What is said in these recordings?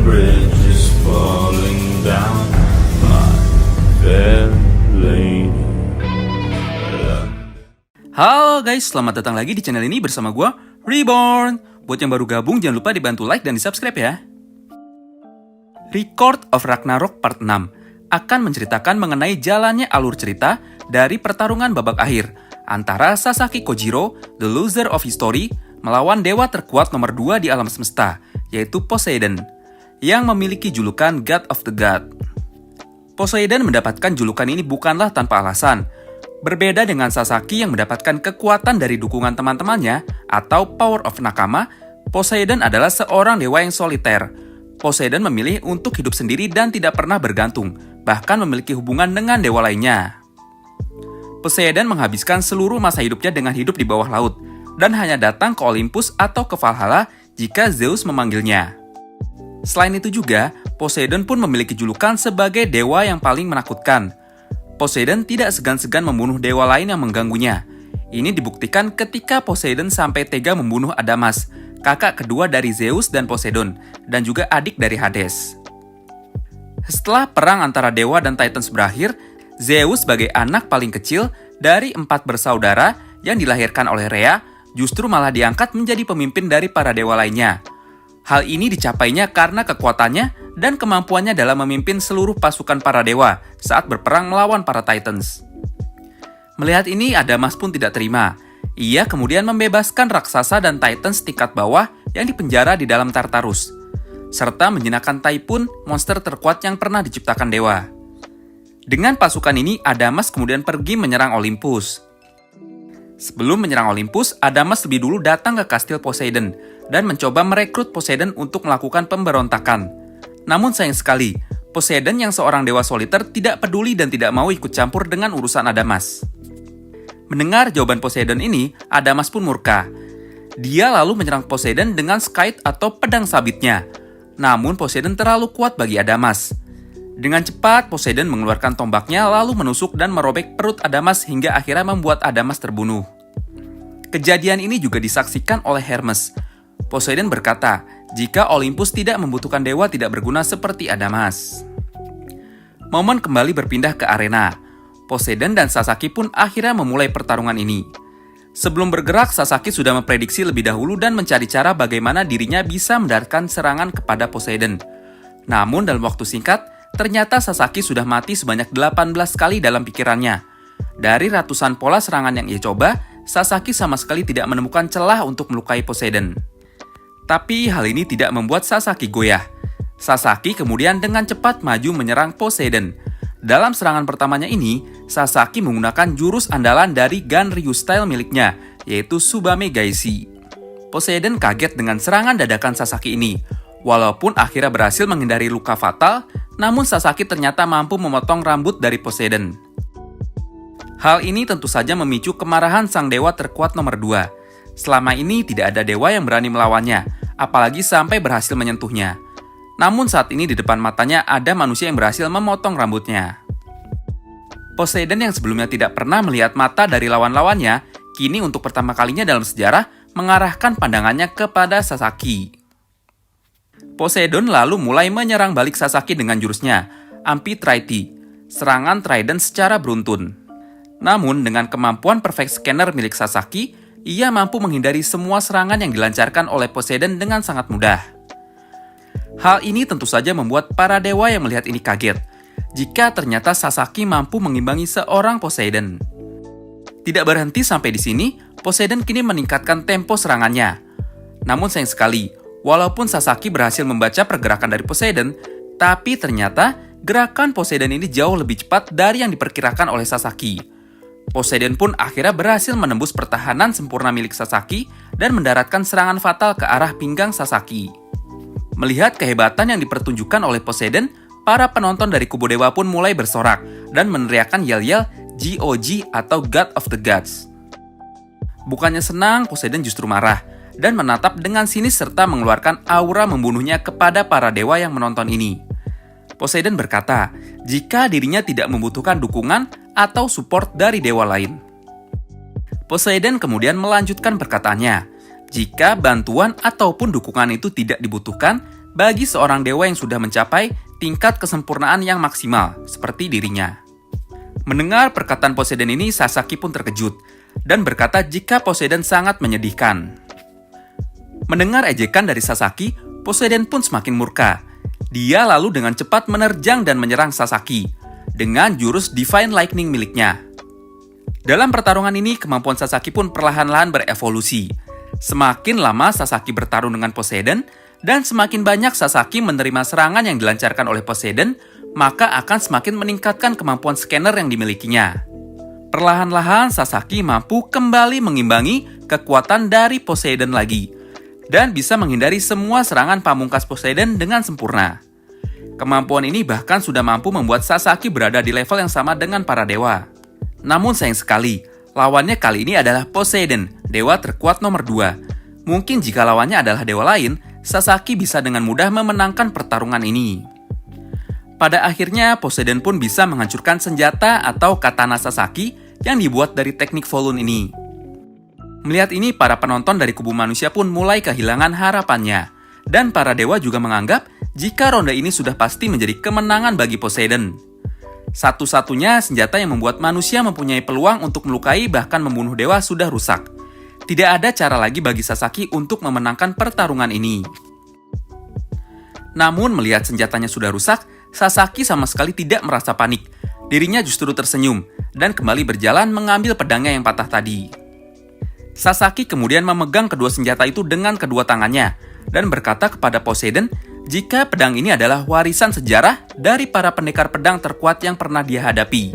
bridge is falling down, my fair lady. Halo guys, selamat datang lagi di channel ini bersama gue, Reborn. Buat yang baru gabung, jangan lupa dibantu like dan di subscribe ya. Record of Ragnarok Part 6 akan menceritakan mengenai jalannya alur cerita dari pertarungan babak akhir antara Sasaki Kojiro, the loser of history, melawan dewa terkuat nomor 2 di alam semesta, yaitu Poseidon, yang memiliki julukan God of the God. Poseidon mendapatkan julukan ini bukanlah tanpa alasan. Berbeda dengan Sasaki yang mendapatkan kekuatan dari dukungan teman-temannya atau power of nakama, Poseidon adalah seorang dewa yang soliter. Poseidon memilih untuk hidup sendiri dan tidak pernah bergantung, bahkan memiliki hubungan dengan dewa lainnya. Poseidon menghabiskan seluruh masa hidupnya dengan hidup di bawah laut, dan hanya datang ke Olympus atau ke Valhalla jika Zeus memanggilnya. Selain itu juga, Poseidon pun memiliki julukan sebagai dewa yang paling menakutkan. Poseidon tidak segan-segan membunuh dewa lain yang mengganggunya. Ini dibuktikan ketika Poseidon sampai tega membunuh Adamas, kakak kedua dari Zeus dan Poseidon, dan juga adik dari Hades. Setelah perang antara dewa dan Titans berakhir, Zeus sebagai anak paling kecil dari 4 bersaudara yang dilahirkan oleh Rhea, justru malah diangkat menjadi pemimpin dari para dewa lainnya. Hal ini dicapainya karena kekuatannya dan kemampuannya dalam memimpin seluruh pasukan para dewa saat berperang melawan para Titans. Melihat ini, Adamas pun tidak terima. Ia kemudian membebaskan raksasa dan Titans tingkat bawah yang dipenjara di dalam Tartarus, serta menjinakkan Typhon, monster terkuat yang pernah diciptakan dewa. Dengan pasukan ini, Adamas kemudian pergi menyerang Olympus. Sebelum menyerang Olympus, Adamas lebih dulu datang ke kastil Poseidon dan mencoba merekrut Poseidon untuk melakukan pemberontakan. Namun sayang sekali, Poseidon yang seorang dewa soliter tidak peduli dan tidak mau ikut campur dengan urusan Adamas. Mendengar jawaban Poseidon ini, Adamas pun murka. Dia lalu menyerang Poseidon dengan scythe atau pedang sabitnya. Namun Poseidon terlalu kuat bagi Adamas. Dengan cepat, Poseidon mengeluarkan tombaknya lalu menusuk dan merobek perut Adamas hingga akhirnya membuat Adamas terbunuh. Kejadian ini juga disaksikan oleh Hermes. Poseidon berkata, jika Olympus tidak membutuhkan dewa tidak berguna seperti Adamas. Momen kembali berpindah ke arena. Poseidon dan Sasaki pun akhirnya memulai pertarungan ini. Sebelum bergerak, Sasaki sudah memprediksi lebih dahulu dan mencari cara bagaimana dirinya bisa mendaratkan serangan kepada Poseidon. Namun dalam waktu singkat, ternyata Sasaki sudah mati sebanyak 18 kali dalam pikirannya. Dari ratusan pola serangan yang ia coba, Sasaki sama sekali tidak menemukan celah untuk melukai Poseidon. Tapi hal ini tidak membuat Sasaki goyah. Sasaki kemudian dengan cepat maju menyerang Poseidon. Dalam serangan pertamanya ini, Sasaki menggunakan jurus andalan dari Ganryu style miliknya, yaitu Tsubame Gaeshi. Poseidon kaget dengan serangan dadakan Sasaki ini. Walaupun akhirnya berhasil menghindari luka fatal, namun Sasaki ternyata mampu memotong rambut dari Poseidon. Hal ini tentu saja memicu kemarahan sang dewa terkuat nomor 2. Selama ini tidak ada dewa yang berani melawannya, apalagi sampai berhasil menyentuhnya. Namun saat ini di depan matanya ada manusia yang berhasil memotong rambutnya. Poseidon yang sebelumnya tidak pernah melihat mata dari lawan-lawannya, kini untuk pertama kalinya dalam sejarah mengarahkan pandangannya kepada Sasaki. Poseidon lalu mulai menyerang balik Sasaki dengan jurusnya, Amphitrite, serangan trident secara beruntun. Namun dengan kemampuan perfect scanner milik Sasaki, ia mampu menghindari semua serangan yang dilancarkan oleh Poseidon dengan sangat mudah. Hal ini tentu saja membuat para dewa yang melihat ini kaget, jika ternyata Sasaki mampu mengimbangi seorang Poseidon. Tidak berhenti sampai di sini, Poseidon kini meningkatkan tempo serangannya. Namun sayang sekali, walaupun Sasaki berhasil membaca pergerakan dari Poseidon, tapi ternyata gerakan Poseidon ini jauh lebih cepat dari yang diperkirakan oleh Sasaki. Poseidon pun akhirnya berhasil menembus pertahanan sempurna milik Sasaki dan mendaratkan serangan fatal ke arah pinggang Sasaki. Melihat kehebatan yang dipertunjukkan oleh Poseidon, para penonton dari kubu dewa pun mulai bersorak dan meneriakkan yel-yel GOG atau God of the Gods. Bukannya senang, Poseidon justru marah dan menatap dengan sinis serta mengeluarkan aura membunuhnya kepada para dewa yang menonton ini. Poseidon berkata, jika dirinya tidak membutuhkan dukungan atau support dari dewa lain. Poseidon kemudian melanjutkan perkataannya, jika bantuan ataupun dukungan itu tidak dibutuhkan, bagi seorang dewa yang sudah mencapai tingkat kesempurnaan yang maksimal, seperti dirinya. Mendengar perkataan Poseidon ini, Sasaki pun terkejut dan berkata jika Poseidon sangat menyedihkan. Mendengar ejekan dari Sasaki, Poseidon pun semakin murka. Dia lalu dengan cepat menerjang dan menyerang Sasaki dengan jurus Divine Lightning miliknya. Dalam pertarungan ini, kemampuan Sasaki pun perlahan-lahan berevolusi. Semakin lama Sasaki bertarung dengan Poseidon, dan semakin banyak Sasaki menerima serangan yang dilancarkan oleh Poseidon, maka akan semakin meningkatkan kemampuan scanner yang dimilikinya. Perlahan-lahan Sasaki mampu kembali mengimbangi kekuatan dari Poseidon lagi, dan bisa menghindari semua serangan pamungkas Poseidon dengan sempurna. Kemampuan ini bahkan sudah mampu membuat Sasaki berada di level yang sama dengan para dewa. Namun sayang sekali, lawannya kali ini adalah Poseidon, dewa terkuat nomor 2. Mungkin jika lawannya adalah dewa lain, Sasaki bisa dengan mudah memenangkan pertarungan ini. Pada akhirnya, Poseidon pun bisa menghancurkan senjata atau katana Sasaki yang dibuat dari teknik Volund ini. Melihat ini, para penonton dari kubu manusia pun mulai kehilangan harapannya. Dan para dewa juga menganggap jika ronde ini sudah pasti menjadi kemenangan bagi Poseidon. Satu-satunya senjata yang membuat manusia mempunyai peluang untuk melukai bahkan membunuh dewa sudah rusak. Tidak ada cara lagi bagi Sasaki untuk memenangkan pertarungan ini. Namun melihat senjatanya sudah rusak, Sasaki sama sekali tidak merasa panik. Dirinya justru tersenyum dan kembali berjalan mengambil pedangnya yang patah tadi. Sasaki kemudian memegang kedua senjata itu dengan kedua tangannya dan berkata kepada Poseidon jika pedang ini adalah warisan sejarah dari para pendekar pedang terkuat yang pernah dia hadapi.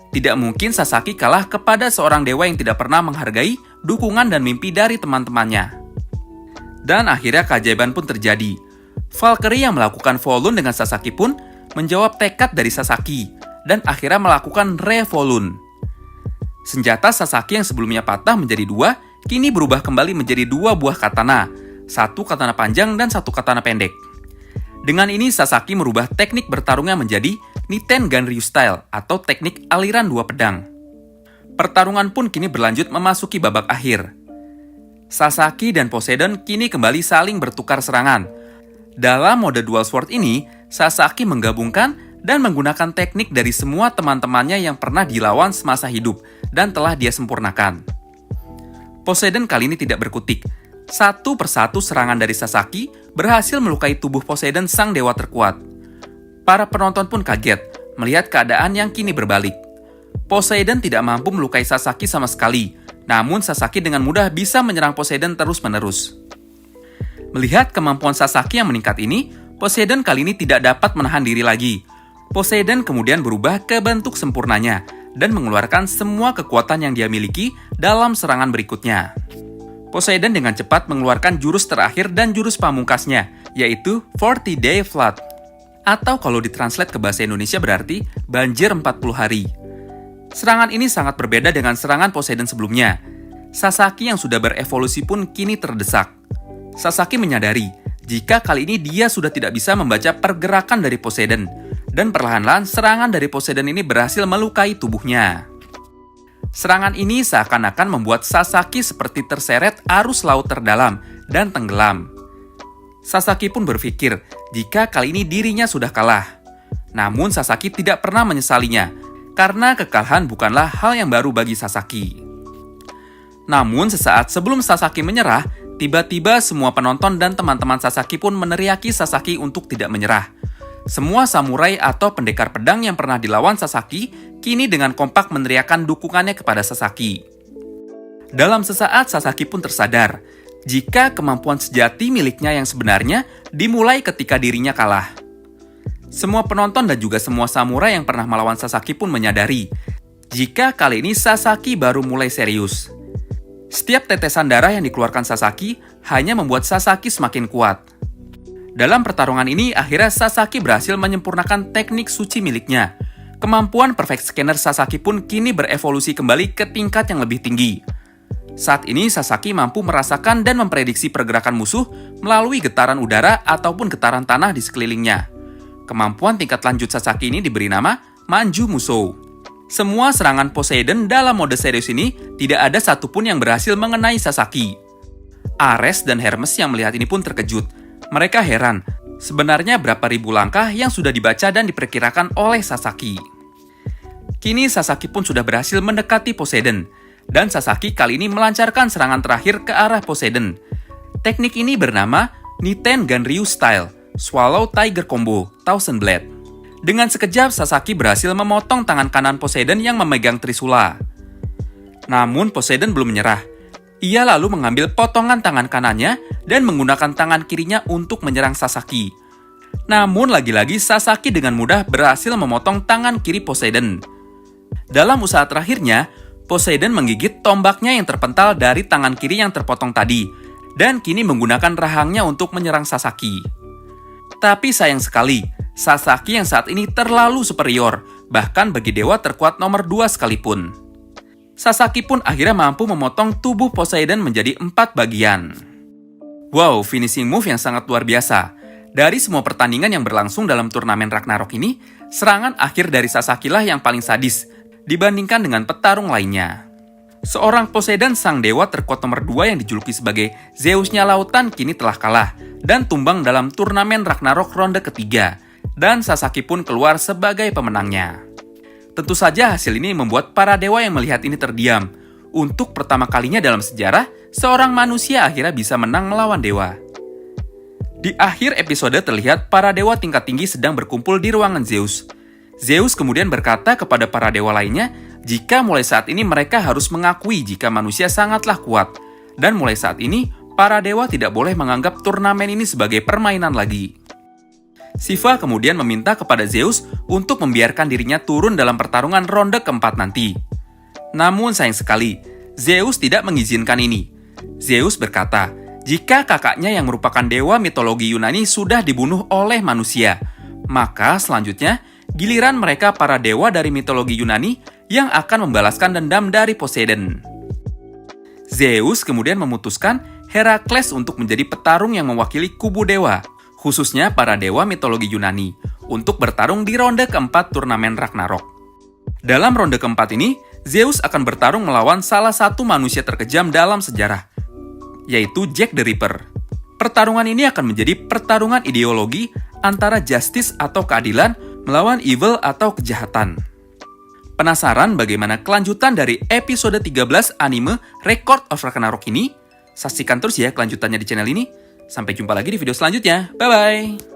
Tidak mungkin Sasaki kalah kepada seorang dewa yang tidak pernah menghargai dukungan dan mimpi dari teman-temannya. Dan akhirnya keajaiban pun terjadi. Valkyrie yang melakukan Volund dengan Sasaki pun menjawab tekad dari Sasaki dan akhirnya melakukan Revolund. Senjata Sasaki yang sebelumnya patah menjadi 2, kini berubah kembali menjadi 2 buah katana, 1 katana panjang dan 1 katana pendek. Dengan ini Sasaki merubah teknik bertarungnya menjadi Niten Ganryu Style atau teknik aliran 2 pedang. Pertarungan pun kini berlanjut memasuki babak akhir. Sasaki dan Poseidon kini kembali saling bertukar serangan. Dalam mode Dual Sword ini, Sasaki menggabungkan dan menggunakan teknik dari semua teman-temannya yang pernah dilawan semasa hidup dan telah dia sempurnakan. Poseidon kali ini tidak berkutik. Satu persatu serangan dari Sasaki berhasil melukai tubuh Poseidon sang dewa terkuat. Para penonton pun kaget melihat keadaan yang kini berbalik. Poseidon tidak mampu melukai Sasaki sama sekali, namun Sasaki dengan mudah bisa menyerang Poseidon terus-menerus. Melihat kemampuan Sasaki yang meningkat ini, Poseidon kali ini tidak dapat menahan diri lagi. Poseidon kemudian berubah ke bentuk sempurnanya dan mengeluarkan semua kekuatan yang dia miliki dalam serangan berikutnya. Poseidon dengan cepat mengeluarkan jurus terakhir dan jurus pamungkasnya, yaitu 40 Day Flood. Atau kalau ditranslate ke bahasa Indonesia berarti banjir 40 hari. Serangan ini sangat berbeda dengan serangan Poseidon sebelumnya. Sasaki yang sudah berevolusi pun kini terdesak. Sasaki menyadari jika kali ini dia sudah tidak bisa membaca pergerakan dari Poseidon, dan perlahan-lahan serangan dari Poseidon ini berhasil melukai tubuhnya. Serangan ini seakan-akan membuat Sasaki seperti terseret arus laut terdalam dan tenggelam. Sasaki pun berpikir jika kali ini dirinya sudah kalah. Namun Sasaki tidak pernah menyesalinya, karena kekalahan bukanlah hal yang baru bagi Sasaki. Namun sesaat sebelum Sasaki menyerah, tiba-tiba semua penonton dan teman-teman Sasaki pun meneriaki Sasaki untuk tidak menyerah. Semua samurai atau pendekar pedang yang pernah dilawan Sasaki kini dengan kompak meneriakkan dukungannya kepada Sasaki. Dalam sesaat Sasaki pun tersadar jika kemampuan sejati miliknya yang sebenarnya dimulai ketika dirinya kalah. Semua penonton dan juga semua samurai yang pernah melawan Sasaki pun menyadari jika kali ini Sasaki baru mulai serius. Setiap tetesan darah yang dikeluarkan Sasaki hanya membuat Sasaki semakin kuat. Dalam pertarungan ini, akhirnya Sasaki berhasil menyempurnakan teknik suci miliknya. Kemampuan Perfect Scanner Sasaki pun kini berevolusi kembali ke tingkat yang lebih tinggi. Saat ini Sasaki mampu merasakan dan memprediksi pergerakan musuh melalui getaran udara ataupun getaran tanah di sekelilingnya. Kemampuan tingkat lanjut Sasaki ini diberi nama Manju Musou. Semua serangan Poseidon dalam mode serius ini tidak ada satupun yang berhasil mengenai Sasaki. Ares dan Hermes yang melihat ini pun terkejut. Mereka heran, sebenarnya berapa ribu langkah yang sudah dibaca dan diperkirakan oleh Sasaki. Kini Sasaki pun sudah berhasil mendekati Poseidon, dan Sasaki kali ini melancarkan serangan terakhir ke arah Poseidon. Teknik ini bernama Niten Ganryu Style, Swallow Tiger Combo, Thousand Blade. Dengan sekejap, Sasaki berhasil memotong tangan kanan Poseidon yang memegang Trisula. Namun Poseidon belum menyerah. Ia lalu mengambil potongan tangan kanannya dan menggunakan tangan kirinya untuk menyerang Sasaki. Namun lagi-lagi Sasaki dengan mudah berhasil memotong tangan kiri Poseidon. Dalam usaha terakhirnya, Poseidon menggigit tombaknya yang terpental dari tangan kiri yang terpotong tadi, dan kini menggunakan rahangnya untuk menyerang Sasaki. Tapi sayang sekali, Sasaki yang saat ini terlalu superior, bahkan bagi dewa terkuat nomor 2 sekalipun. Sasaki pun akhirnya mampu memotong tubuh Poseidon menjadi 4 bagian. Wow, finishing move yang sangat luar biasa. Dari semua pertandingan yang berlangsung dalam turnamen Ragnarok ini, serangan akhir dari Sasaki lah yang paling sadis dibandingkan dengan petarung lainnya. Seorang Poseidon, sang dewa terkuat nomor 2 yang dijuluki sebagai Zeusnya lautan, kini telah kalah dan tumbang dalam turnamen Ragnarok ronde ketiga, dan Sasaki pun keluar sebagai pemenangnya. Tentu saja hasil ini membuat para dewa yang melihat ini terdiam. Untuk pertama kalinya dalam sejarah, seorang manusia akhirnya bisa menang melawan dewa. Di akhir episode terlihat para dewa tingkat tinggi sedang berkumpul di ruangan Zeus. Zeus kemudian berkata kepada para dewa lainnya jika mulai saat ini mereka harus mengakui jika manusia sangatlah kuat. Dan mulai saat ini, para dewa tidak boleh menganggap turnamen ini sebagai permainan lagi. Shiva kemudian meminta kepada Zeus untuk membiarkan dirinya turun dalam pertarungan ronde keempat nanti. Namun sayang sekali, Zeus tidak mengizinkan ini. Zeus berkata, jika kakaknya yang merupakan dewa mitologi Yunani sudah dibunuh oleh manusia, maka selanjutnya giliran mereka para dewa dari mitologi Yunani yang akan membalaskan dendam dari Poseidon. Zeus kemudian memutuskan Herakles untuk menjadi petarung yang mewakili kubu dewa, khususnya para dewa mitologi Yunani, untuk bertarung di ronde keempat turnamen Ragnarok. Dalam ronde keempat ini, Zeus akan bertarung melawan salah satu manusia terkejam dalam sejarah, yaitu Jack the Ripper. Pertarungan ini akan menjadi pertarungan ideologi antara justice atau keadilan melawan evil atau kejahatan. Penasaran bagaimana kelanjutan dari episode 13 anime Record of Ragnarok ini? Saksikan terus ya kelanjutannya di channel ini. Sampai jumpa lagi di video selanjutnya. Bye-bye!